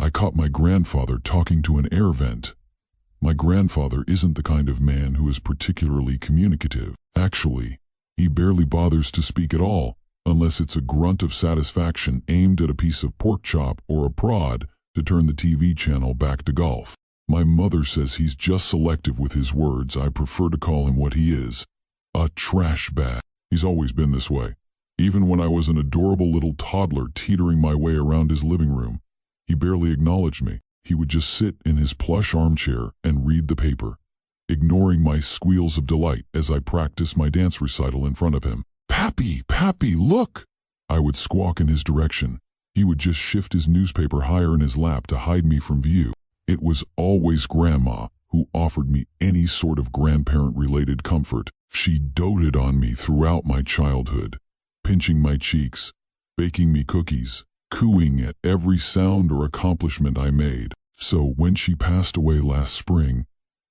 I caught my grandfather talking to an air vent. My grandfather isn't the kind of man who is particularly communicative. Actually, he barely bothers to speak at all, unless it's a grunt of satisfaction aimed at a piece of pork chop or a prod to turn the TV channel back to golf. My mother says he's just selective with his words. I prefer to call him what he is, a trash bag. He's always been this way. Even when I was an adorable little toddler teetering my way around his living room, he barely acknowledged me. He would just sit in his plush armchair and read the paper, ignoring my squeals of delight as I practiced my dance recital in front of him. "Pappy, Pappy, look!" I would squawk in his direction. He would just shift his newspaper higher in his lap to hide me from view. It was always Grandma who offered me any sort of grandparent-related comfort. She doted on me throughout my childhood, pinching my cheeks, baking me cookies, cooing at every sound or accomplishment I made. So when she passed away last spring,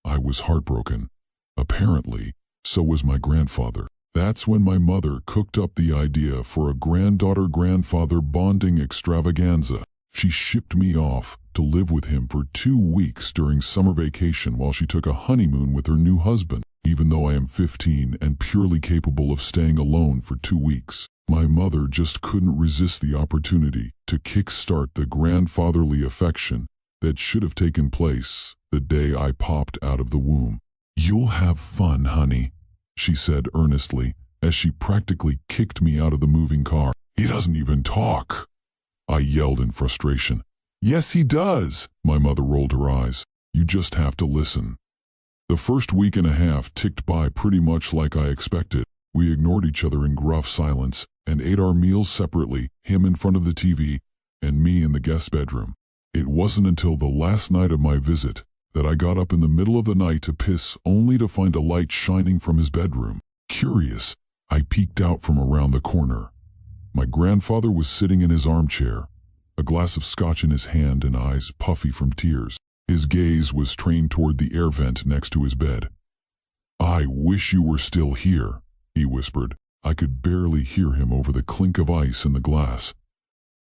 I was heartbroken. Apparently, so was my grandfather. That's when my mother cooked up the idea for a granddaughter-grandfather bonding extravaganza. She shipped me off to live with him for 2 weeks during summer vacation while she took a honeymoon with her new husband. Even though I am 15 and purely capable of staying alone for 2 weeks, my mother just couldn't resist the opportunity to kickstart the grandfatherly affection that should have taken place the day I popped out of the womb. "You'll have fun, honey," she said earnestly as she practically kicked me out of the moving car. "He doesn't even talk," I yelled in frustration. "Yes, he does," my mother rolled her eyes. "You just have to listen." The first week and a half ticked by pretty much like I expected. We ignored each other in gruff silence and ate our meals separately, him in front of the TV and me in the guest bedroom. It wasn't until the last night of my visit that I got up in the middle of the night to piss only to find a light shining from his bedroom. Curious, I peeked out from around the corner. My grandfather was sitting in his armchair, a glass of scotch in his hand and eyes puffy from tears. His gaze was trained toward the air vent next to his bed. "I wish you were still here," he whispered. I could barely hear him over the clink of ice in the glass.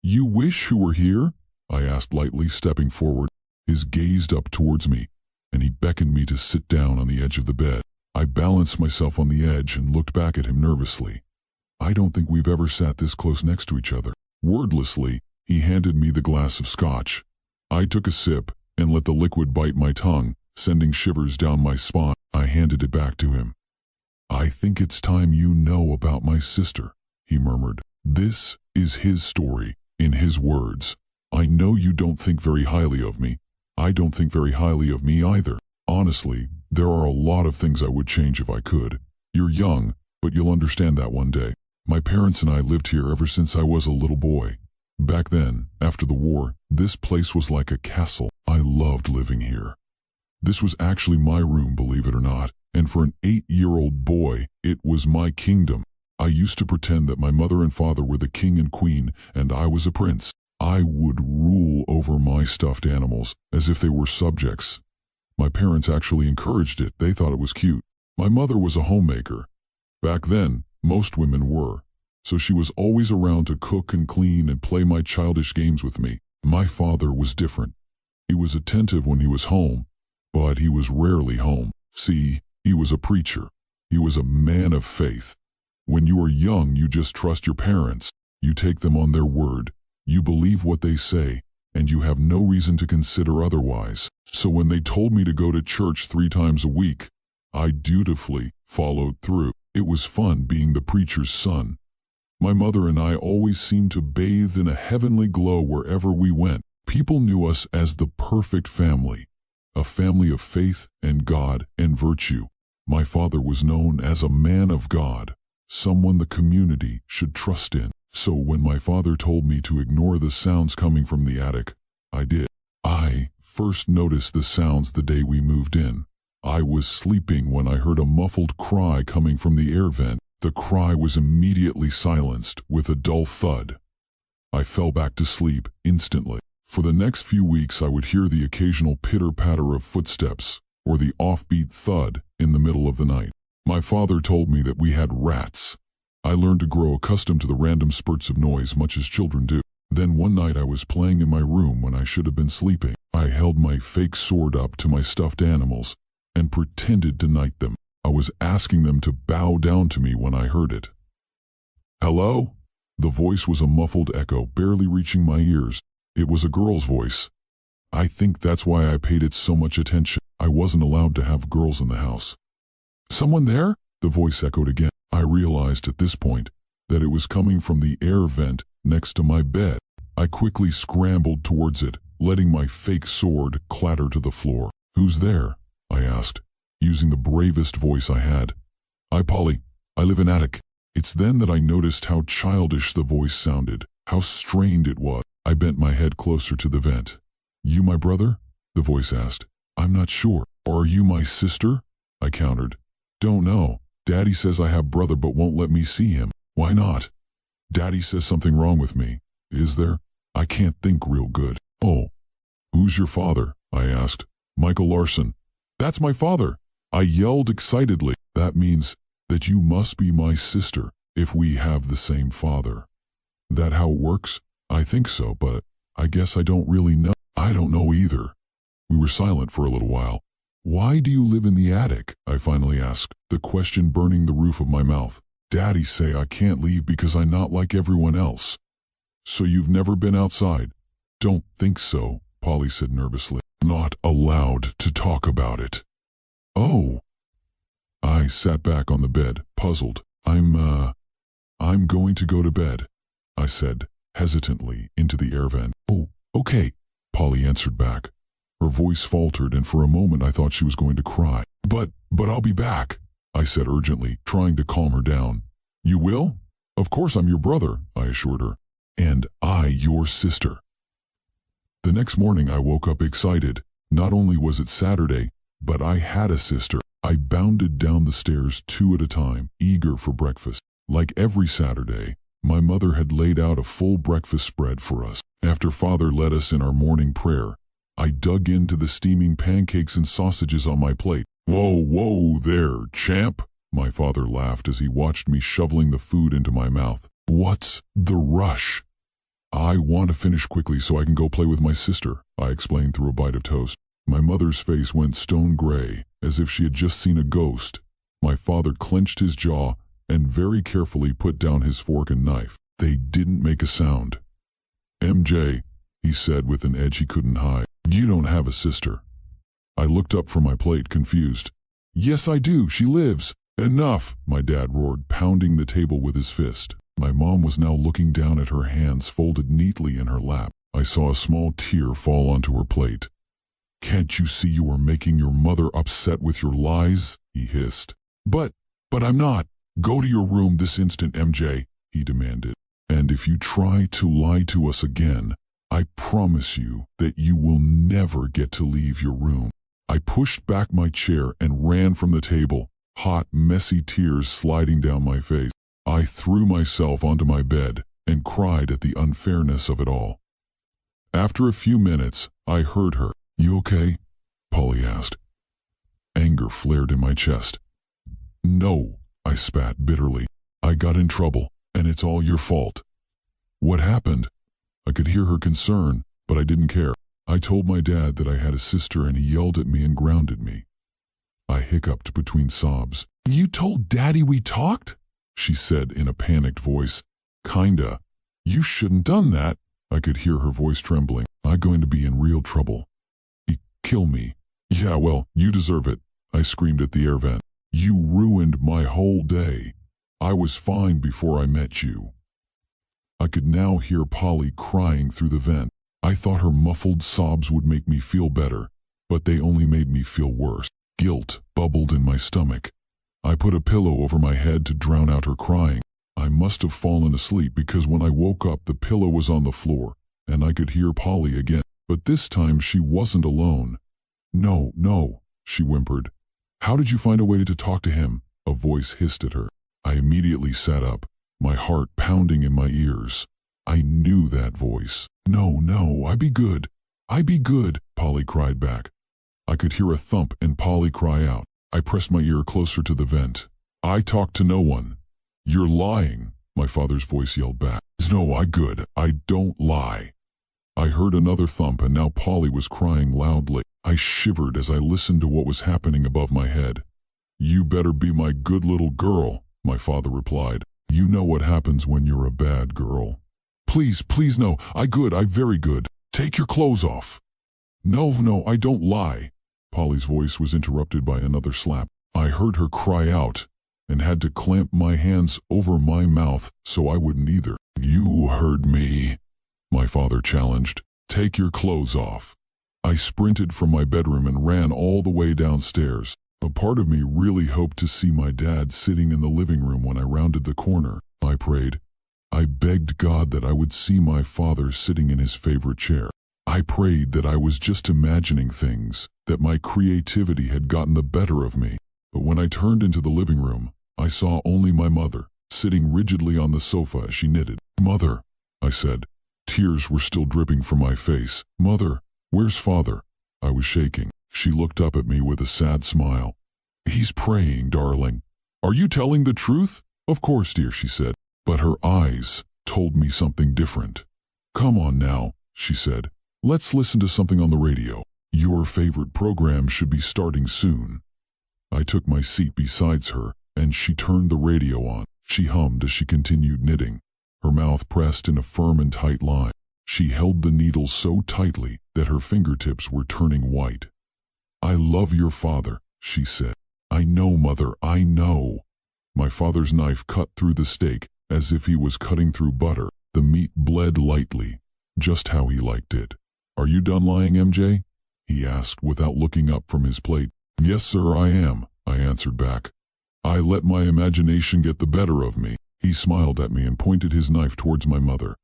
"You wish you were here?" I asked lightly, stepping forward. His gazed up towards me, and he beckoned me to sit down on the edge of the bed. I balanced myself on the edge and looked back at him nervously. I don't think we've ever sat this close next to each other. Wordlessly, he handed me the glass of scotch. I took a sip and let the liquid bite my tongue, sending shivers down my spine. I handed it back to him. "I think it's time you know about my sister," he murmured. "This is his story, in his words. I know you don't think very highly of me. I don't think very highly of me either. Honestly, there are a lot of things I would change if I could. You're young, but you'll understand that one day. My parents and I lived here ever since I was a little boy. Back then, after the war, this place was like a castle. I loved living here. This was actually my room, believe it or not, and for an 8-year-old boy, it was my kingdom. I used to pretend that my mother and father were the king and queen, and I was a prince. I would rule over my stuffed animals as if they were subjects. My parents actually encouraged it. They thought it was cute. My mother was a homemaker. Back then, most women were. So she was always around to cook and clean and play my childish games with me. My father was different. He was attentive when he was home, but he was rarely home. See, he was a preacher. He was a man of faith. When you are young, you just trust your parents. You take them on their word. You believe what they say, and you have no reason to consider otherwise. So when they told me to go to church 3 times a week, I dutifully followed through. It was fun being the preacher's son. My mother and I always seemed to bathe in a heavenly glow wherever we went. People knew us as the perfect family, a family of faith and God and virtue. My father was known as a man of God, someone the community should trust in. So when my father told me to ignore the sounds coming from the attic, I did. I first noticed the sounds the day we moved in. I was sleeping when I heard a muffled cry coming from the air vent. The cry was immediately silenced with a dull thud. I fell back to sleep instantly. For the next few weeks I would hear the occasional pitter-patter of footsteps or the offbeat thud in the middle of the night. My father told me that we had rats. I learned to grow accustomed to the random spurts of noise much as children do. Then one night I was playing in my room when I should have been sleeping. I held my fake sword up to my stuffed animals and pretended to knight them. I was asking them to bow down to me when I heard it. Hello? The voice was a muffled echo, barely reaching my ears. It was a girl's voice. I think that's why I paid it so much attention. I wasn't allowed to have girls in the house. Someone there? The voice echoed again. I realized at this point that it was coming from the air vent next to my bed. I quickly scrambled towards it, letting my fake sword clatter to the floor. Who's there? I asked, using the bravest voice I had. Hi, Polly. I live in attic. It's then that I noticed how childish the voice sounded, how strained it was. I bent my head closer to the vent. You my brother? The voice asked. I'm not sure. Or are you my sister? I countered. Don't know. Daddy says I have brother but won't let me see him. Why not? Daddy says something wrong with me. Is there? I can't think real good. Oh. Who's your father? I asked. Michael Larson. That's my father. I yelled excitedly. That means that you must be my sister if we have the same father. That how it works? I think so, but I guess I don't really know. I don't know either. We were silent for a little while. Why do you live in the attic? I finally asked, the question burning the roof of my mouth. Daddy say I can't leave because I'm not like everyone else. So you've never been outside? Don't think so, Polly said nervously. Not allowed to talk about it. Oh. I sat back on the bed, puzzled. I'm going to go to bed, I said, hesitantly, into the air vent. Oh, okay, Polly answered back. Her voice faltered, and for a moment I thought she was going to cry. But I'll be back, I said urgently, trying to calm her down. You will? Of course I'm your brother, I assured her. And I your sister. The next morning I woke up excited. Not only was it Saturday, but I had a sister. I bounded down the stairs 2 at a time, eager for breakfast. Like every Saturday, my mother had laid out a full breakfast spread for us. After Father led us in our morning prayer, I dug into the steaming pancakes and sausages on my plate. Whoa there, champ, my father laughed as he watched me shoveling the food into my mouth. What's the rush? I want to finish quickly so I can go play with my sister, I explained through a bite of toast. My mother's face went stone gray, as if she had just seen a ghost. My father clenched his jaw and very carefully put down his fork and knife. They didn't make a sound. MJ, he said with an edge he couldn't hide, you don't have a sister. I looked up from my plate, confused. Yes, I do. She lives. Enough, my dad roared, pounding the table with his fist. My mom was now looking down at her hands folded neatly in her lap. I saw a small tear fall onto her plate. Can't you see you are making your mother upset with your lies? He hissed. But I'm not. Go to your room this instant, MJ, he demanded. And if you try to lie to us again, I promise you that you will never get to leave your room. I pushed back my chair and ran from the table, hot, messy tears sliding down my face. I threw myself onto my bed and cried at the unfairness of it all. After a few minutes, I heard her. You okay? Polly asked. Anger flared in my chest. No, I spat bitterly. I got in trouble, and it's all your fault. What happened? I could hear her concern, but I didn't care. I told my dad that I had a sister and he yelled at me and grounded me. I hiccuped between sobs. You told Daddy we talked? She said in a panicked voice. Kinda. You shouldn't done that. I could hear her voice trembling. I'm going to be in real trouble. He kill me. Yeah, well, you deserve it, I screamed at the air vent. You ruined my whole day. I was fine before I met you. I could now hear Polly crying through the vent. I thought her muffled sobs would make me feel better, but they only made me feel worse. Guilt bubbled in my stomach. I put a pillow over my head to drown out her crying. I must have fallen asleep because when I woke up the pillow was on the floor, and I could hear Polly again. But this time she wasn't alone. No, she whimpered. How did you find a way to talk to him? A voice hissed at her. I immediately sat up, my heart pounding in my ears. I knew that voice. No, I be good. I be good, Polly cried back. I could hear a thump and Polly cry out. I pressed my ear closer to the vent. I talked to no one. You're lying, my father's voice yelled back. No, I good. I don't lie. I heard another thump and now Polly was crying loudly. I shivered as I listened to what was happening above my head. You better be my good little girl, my father replied. You know what happens when you're a bad girl. Please, please no, I very good. Take your clothes off. No, I don't lie. Polly's voice was interrupted by another slap. I heard her cry out and had to clamp my hands over my mouth so I wouldn't either. You heard me, my father challenged. Take your clothes off. I sprinted from my bedroom and ran all the way downstairs. A part of me really hoped to see my dad sitting in the living room when I rounded the corner. I prayed. I begged God that I would see my father sitting in his favorite chair. I prayed that I was just imagining things, that my creativity had gotten the better of me. But when I turned into the living room, I saw only my mother, sitting rigidly on the sofa as she knitted. Mother, I said. Tears were still dripping from my face. Mother, where's father? I was shaking. She looked up at me with a sad smile. He's praying, darling. Are you telling the truth? Of course, dear, she said. But her eyes told me something different. Come on now, she said. Let's listen to something on the radio. Your favorite program should be starting soon. I took my seat beside her, and she turned the radio on. She hummed as she continued knitting, her mouth pressed in a firm and tight line. She held the needle so tightly that her fingertips were turning white. I love your father, she said. I know, mother, I know. My father's knife cut through the steak as if he was cutting through butter. The meat bled lightly, just how he liked it. Are you done lying, MJ? He asked without looking up from his plate. Yes, sir, I am, I answered back. I let my imagination get the better of me. He smiled at me and pointed his knife towards my mother.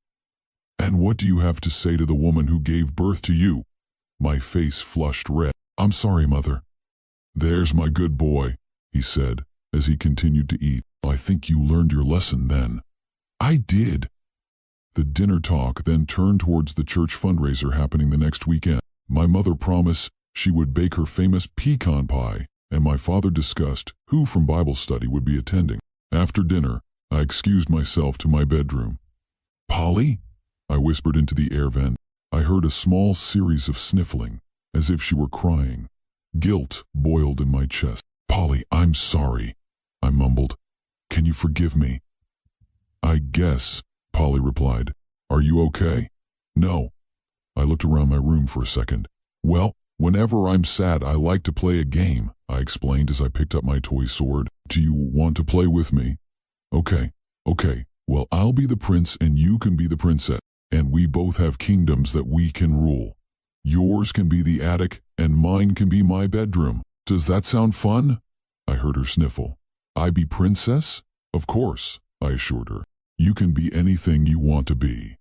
And what do you have to say to the woman who gave birth to you? My face flushed red. I'm sorry, mother. There's my good boy, he said, as he continued to eat. I think you learned your lesson then. I did. The dinner talk then turned towards the church fundraiser happening the next weekend. My mother promised she would bake her famous pecan pie, and my father discussed who from Bible study would be attending. After dinner, I excused myself to my bedroom. Polly? I whispered into the air vent. I heard a small series of sniffling, as if she were crying. Guilt boiled in my chest. Polly, I'm sorry, I mumbled. Can you forgive me? I guess, Polly replied. Are you okay? No. I looked around my room for a second. Well, whenever I'm sad, I like to play a game, I explained as I picked up my toy sword. Do you want to play with me? Okay. Well, I'll be the prince and you can be the princess, and we both have kingdoms that we can rule. Yours can be the attic, and mine can be my bedroom. Does that sound fun? I heard her sniffle. I be princess? Of course, I assured her. You can be anything you want to be.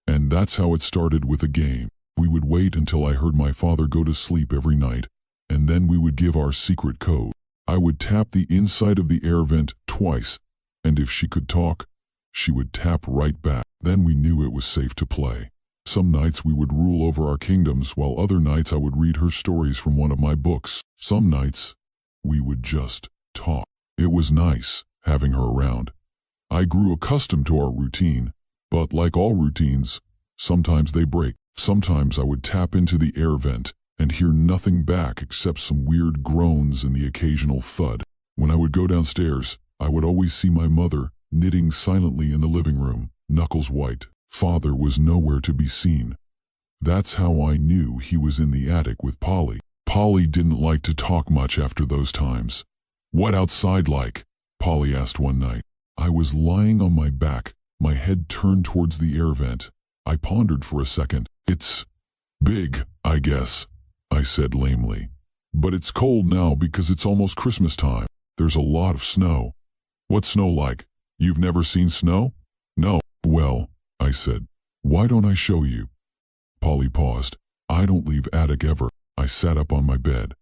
And that's how it started with a game. We would wait until I heard my father go to sleep every night, and then we would give our secret code. I would tap the inside of the air vent twice, and if she could talk, she would tap right back. Then we knew it was safe to play. Some nights we would rule over our kingdoms, while other nights I would read her stories from one of my books. Some nights, we would just talk. It was nice, having her around. I grew accustomed to our routine, but like all routines, sometimes they break. Sometimes I would tap into the air vent and hear nothing back except some weird groans and the occasional thud. When I would go downstairs, I would always see my mother knitting silently in the living room, knuckles white. Father was nowhere to be seen. That's how I knew he was in the attic with Polly. Polly didn't like to talk much after those times. What outside like? Polly asked one night. I was lying on my back, my head turned towards the air vent. I pondered for a second. It's big, I guess, I said lamely. But it's cold now because it's almost Christmas time. There's a lot of snow. What's snow like? You've never seen snow? No. Well, I said, why don't I show you? Polly paused. I don't leave attic ever. I sat up on my bed.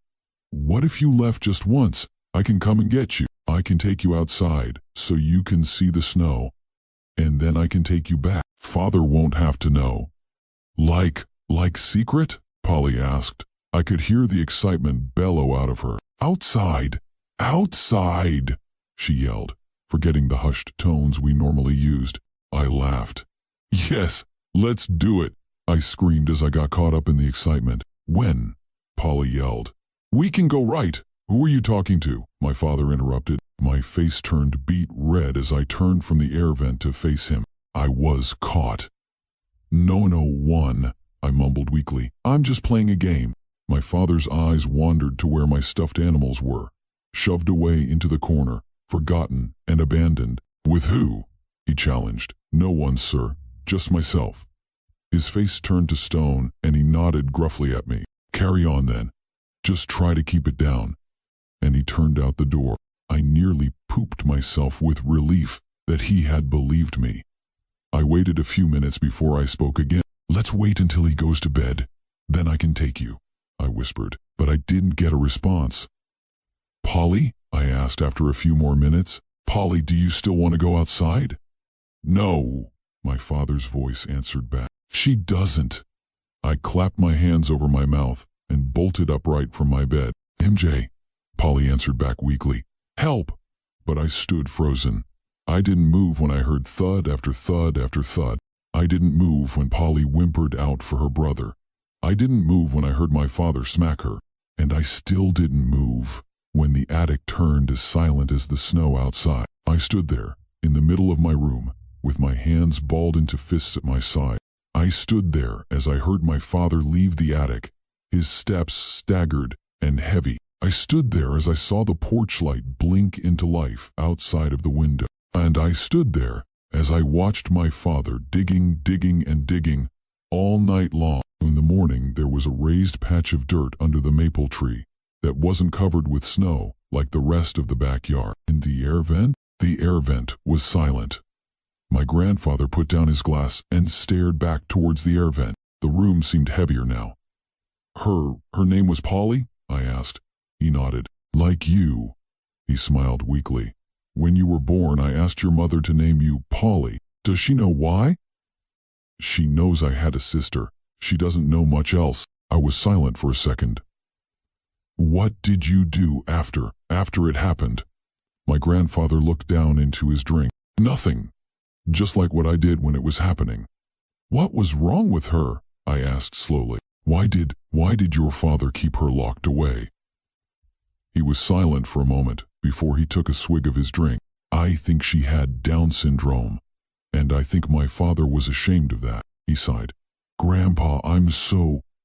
What if you left just once? I can come and get you. I can take you outside so you can see the snow. And then I can take you back. Father won't have to know. Like secret? Polly asked. I could hear the excitement bellow out of her. Outside! Outside! She yelled, forgetting the hushed tones we normally used. I laughed. Yes, let's do it, I screamed as I got caught up in the excitement. When? Polly yelled. We can go right. Who are you talking to? My father interrupted. My face turned beet red as I turned from the air vent to face him. I was caught. No, one, I mumbled weakly. I'm just playing a game. My father's eyes wandered to where my stuffed animals were, shoved away into the corner, forgotten and abandoned. With who? He challenged. No one, sir. Just myself. His face turned to stone and he nodded gruffly at me. Carry on then. Just try to keep it down. And he turned out the door. I nearly pooped myself with relief that he had believed me. I waited a few minutes before I spoke again. Let's wait until he goes to bed. Then I can take you, I whispered, but I didn't get a response. Polly? I asked after a few more minutes. Polly, do you still want to go outside? No, my father's voice answered back. She doesn't. I clapped my hands over my mouth and bolted upright from my bed. MJ, Polly answered back weakly. Help! But I stood frozen. I didn't move when I heard thud after thud after thud. I didn't move when Polly whimpered out for her brother. I didn't move when I heard my father smack her. And I still didn't move when the attic turned as silent as the snow outside. I stood there, in the middle of my room, with my hands balled into fists at my side. I stood there as I heard my father leave the attic, his steps staggered and heavy. I stood there as I saw the porch light blink into life outside of the window. And I stood there as I watched my father digging all night long. In the morning there was a raised patch of dirt under the maple tree that wasn't covered with snow like the rest of the backyard. In the air vent? The air vent was silent. My grandfather put down his glass and stared back towards the air vent. The room seemed heavier now. Her name was Polly? I asked. He nodded. Like you. He smiled weakly. When you were born, I asked your mother to name you Polly. Does she know why? She knows I had a sister. She doesn't know much else. I was silent for a second. What did you do after it happened? My grandfather looked down into his drink. Nothing. Just like what I did when it was happening. What was wrong with her? I asked slowly. Why did your father keep her locked away? He was silent for a moment before he took a swig of his drink. I think she had Down syndrome, and I think my father was ashamed of that. He sighed. Grandpa,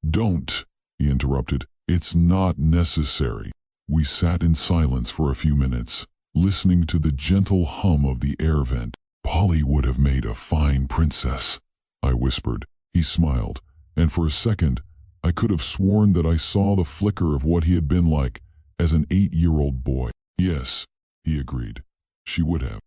Don't, he interrupted. It's not necessary. We sat in silence for a few minutes, listening to the gentle hum of the air vent. Polly would have made a fine princess, I whispered. He smiled, and for a second, I could have sworn that I saw the flicker of what he had been like as an 8-year-old boy. Yes, he agreed. She would have.